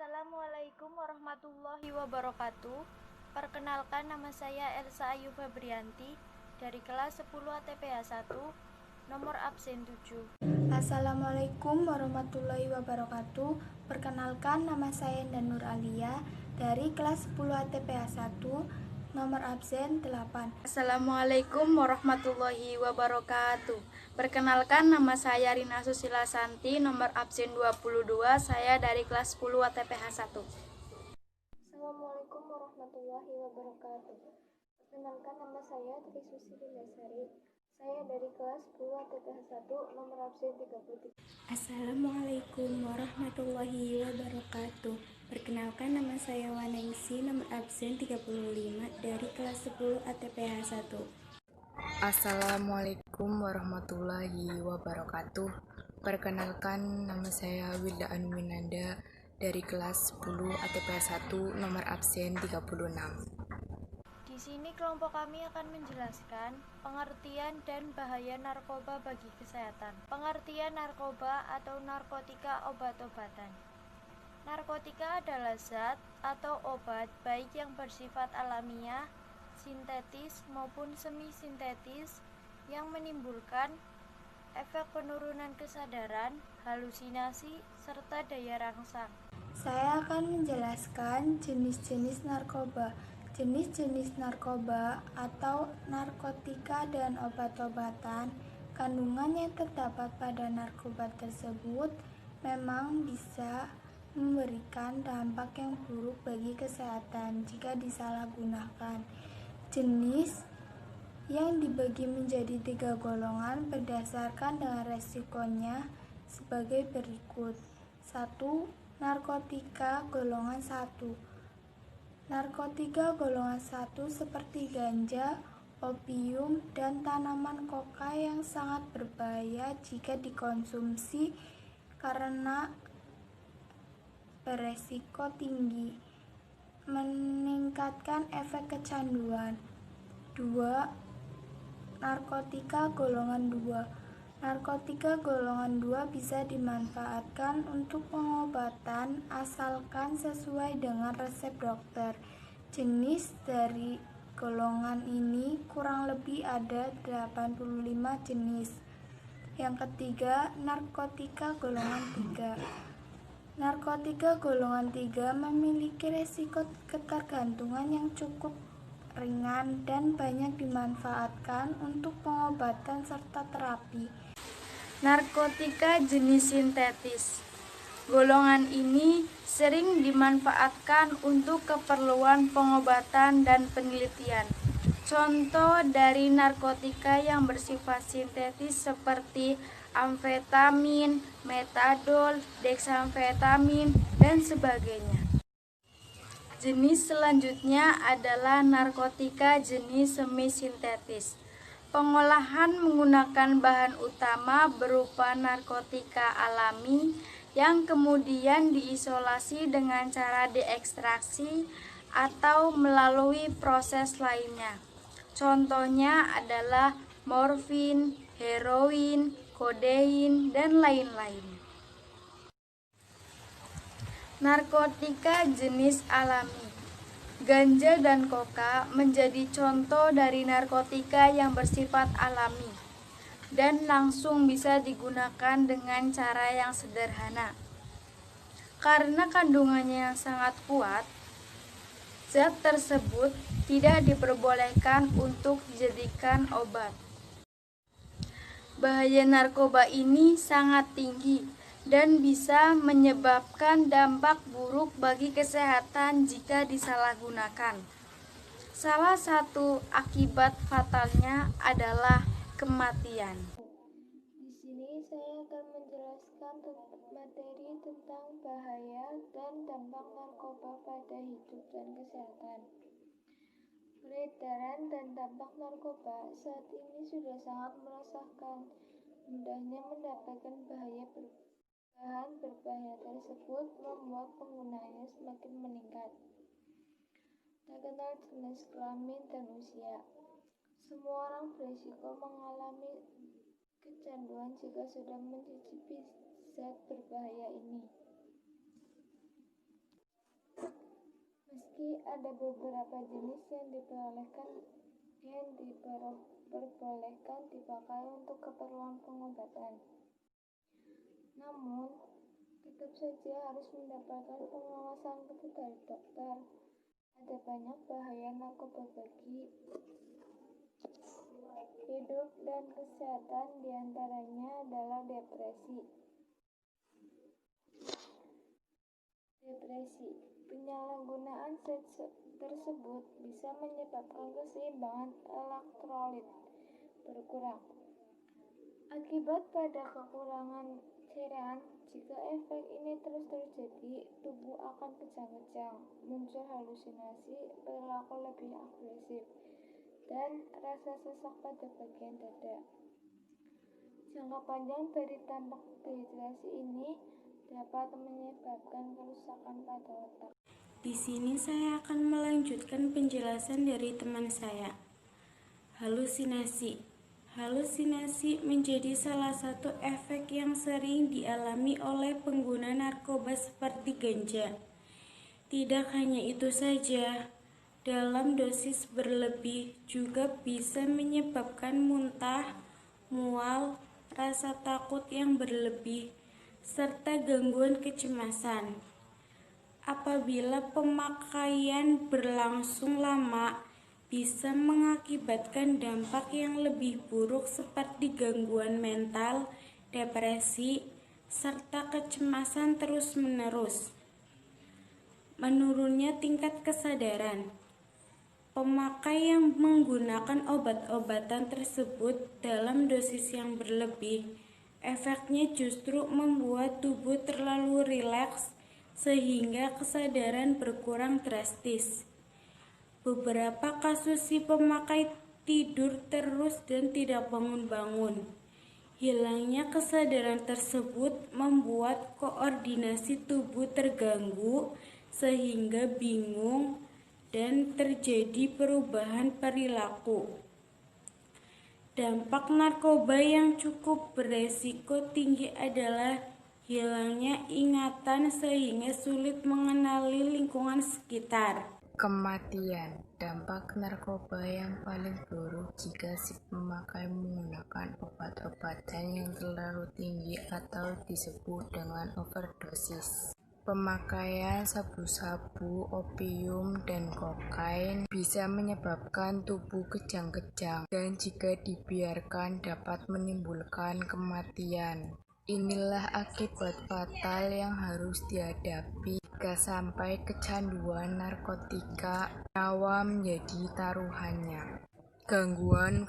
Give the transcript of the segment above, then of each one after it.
Assalamualaikum warahmatullahi wabarakatuh. Perkenalkan, nama saya Elsa Ayu Febrianti dari kelas 10 ATPH 1, nomor absen 7. Assalamualaikum warahmatullahi wabarakatuh. Perkenalkan, nama saya Indah Nur Alia dari kelas 10 ATPH 1, nomor absen 8. Assalamualaikum warahmatullahi wabarakatuh. Perkenalkan, nama saya Rina Susila Santi, nomor absen 22. Saya dari kelas 10 ATPH 1. Assalamualaikum warahmatullahi wabarakatuh. Perkenalkan, nama saya Trisusi Lindasari. Saya dari kelas 10 ATPH 1, nomor absen 33. Assalamualaikum warahmatullahi wabarakatuh. Perkenalkan, nama saya Waningsi, nomor absen 35 dari kelas 10 ATPH 1. Assalamualaikum warahmatullahi wabarakatuh. Perkenalkan, nama saya Wilda Anuminanda dari kelas 10 ATPH 1, nomor absen 36. Di sini kelompok kami akan menjelaskan pengertian dan bahaya narkoba bagi kesehatan. Pengertian narkoba atau narkotika obat-obatan. Narkotika adalah zat atau obat baik yang bersifat alamiah, sintetis maupun semi-sintetis yang menimbulkan efek penurunan kesadaran, halusinasi, serta daya rangsang. Saya akan menjelaskan jenis-jenis narkoba. Jenis-jenis narkoba atau narkotika dan obat-obatan, kandungan yang terdapat pada narkoba tersebut memang bisa memberikan dampak yang buruk bagi kesehatan jika disalahgunakan. Jenis yang dibagi menjadi 3 golongan berdasarkan dengan resikonya sebagai berikut. 1. Narkotika golongan 1. Narkotika golongan 1 seperti ganja, opium, dan tanaman koka yang sangat berbahaya jika dikonsumsi karena beresiko tinggi, meningkatkan efek kecanduan. 2. Narkotika golongan 2. Narkotika golongan 2 bisa dimanfaatkan untuk pengobatan asalkan sesuai dengan resep dokter. Jenis dari golongan ini kurang lebih ada 85 jenis. Yang ketiga, narkotika golongan 3. Narkotika golongan 3 memiliki resiko ketergantungan yang cukup ringan dan banyak dimanfaatkan untuk pengobatan serta terapi. Narkotika jenis sintetis. Golongan ini sering dimanfaatkan untuk keperluan pengobatan dan penelitian. Contoh dari narkotika yang bersifat sintetis seperti amfetamin, metadol, dexamfetamin, dan sebagainya. Jenis selanjutnya adalah narkotika jenis semi-sintetis. Pengolahan menggunakan bahan utama berupa narkotika alami yang kemudian diisolasi dengan cara diekstraksi atau melalui proses lainnya. Contohnya adalah morfin, heroin, kodein, dan lain-lain. Narkotika jenis alami. Ganja dan koka menjadi contoh dari narkotika yang bersifat alami dan langsung bisa digunakan dengan cara yang sederhana. Karena kandungannya yang sangat kuat, zat tersebut tidak diperbolehkan untuk dijadikan obat. Bahaya narkoba ini sangat tinggi dan bisa menyebabkan dampak buruk bagi kesehatan jika disalahgunakan. Salah satu akibat fatalnya adalah kematian. Di sini saya akan menjelaskan materi tentang bahaya dan dampak narkoba pada hidup dan kesehatan. Peredaran dan dampak narkoba saat ini sudah sangat meresahkan. Mudahnya mendapatkan bahan berbahaya tersebut membuat penggunanya semakin meningkat. Tak kenal jenis kelamin dan usia. Semua orang berisiko mengalami kecanduan jika sudah mencicipi zat berbahaya ini. Meski ada beberapa jenis yang diperbolehkan dipakai untuk keperluan pengobatan, namun tetap saja harus mendapatkan pengawasan ketat dari dokter. Ada banyak bahaya narkoba bagi hidup dan kesehatan, diantaranya adalah depresi. Penyalahgunaan tersebut bisa menyebabkan keseimbangan elektrolit berkurang. Akibat pada kekurangan cairan, jika efek ini terus terjadi, tubuh akan kejang-kejang, muncul halusinasi, perilaku lebih agresif, dan rasa sesak pada bagian dada. Jangka panjang dari dampak dehidrasi ini dapat menyebabkan kerusakan pada otak. Di sini saya akan melanjutkan penjelasan dari teman saya. Halusinasi. Halusinasi menjadi salah satu efek yang sering dialami oleh pengguna narkoba seperti ganja. Tidak hanya itu saja, dalam dosis berlebih juga bisa menyebabkan muntah, mual, rasa takut yang berlebih, serta gangguan kecemasan. Apabila pemakaian berlangsung lama, bisa mengakibatkan dampak yang lebih buruk seperti gangguan mental, depresi, serta kecemasan terus-menerus. Menurunnya tingkat kesadaran. Pemakai yang menggunakan obat-obatan tersebut dalam dosis yang berlebih, efeknya justru membuat tubuh terlalu rileks sehingga kesadaran berkurang drastis. Beberapa kasus si pemakai tidur terus dan tidak bangun-bangun. Hilangnya kesadaran tersebut membuat koordinasi tubuh terganggu sehingga bingung dan terjadi perubahan perilaku. Dampak narkoba yang cukup beresiko tinggi adalah hilangnya ingatan sehingga sulit mengenali lingkungan sekitar. Kematian. Dampak narkoba yang paling buruk jika si pemakai menggunakan obat-obatan yang terlalu tinggi atau disebut dengan overdosis. Pemakaian sabu-sabu, opium, dan kokain bisa menyebabkan tubuh kejang-kejang dan jika dibiarkan dapat menimbulkan kematian. Inilah akibat fatal yang harus dihadapi jika sampai kecanduan narkotika, nyawa menjadi taruhannya. Gangguan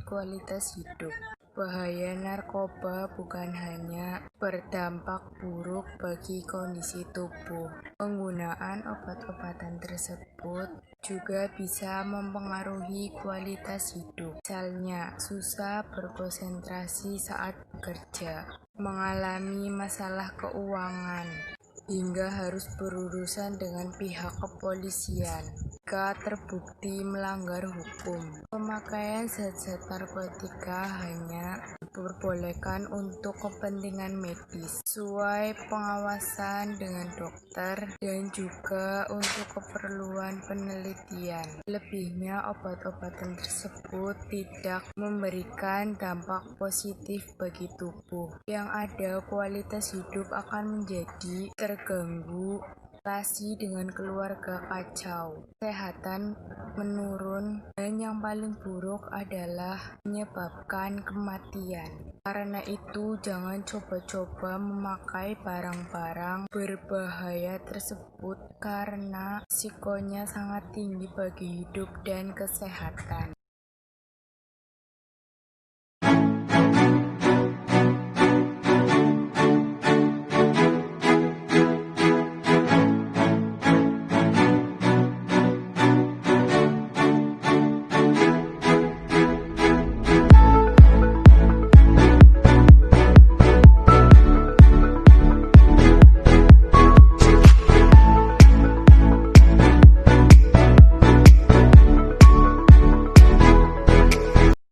kualitas hidup. Bahaya narkoba bukan hanya berdampak buruk bagi kondisi tubuh. Penggunaan obat-obatan tersebut juga bisa mempengaruhi kualitas hidup. Misalnya, susah berkonsentrasi saat bekerja, mengalami masalah keuangan, hingga harus berurusan dengan pihak kepolisian jika terbukti melanggar hukum. Pemakaian zat-zat narkotika hanya diperbolehkan untuk kepentingan medis sesuai pengawasan dengan dokter dan juga untuk keperluan penelitian. Lebihnya, obat-obatan tersebut tidak memberikan dampak positif bagi tubuh. Yang ada, kualitas hidup akan menjadi terganggu, relasi dengan keluarga kacau, kesehatan menurun, dan yang paling buruk adalah menyebabkan kematian. Karena itu, jangan coba-coba memakai barang-barang berbahaya tersebut karena risikonya sangat tinggi bagi hidup dan kesehatan.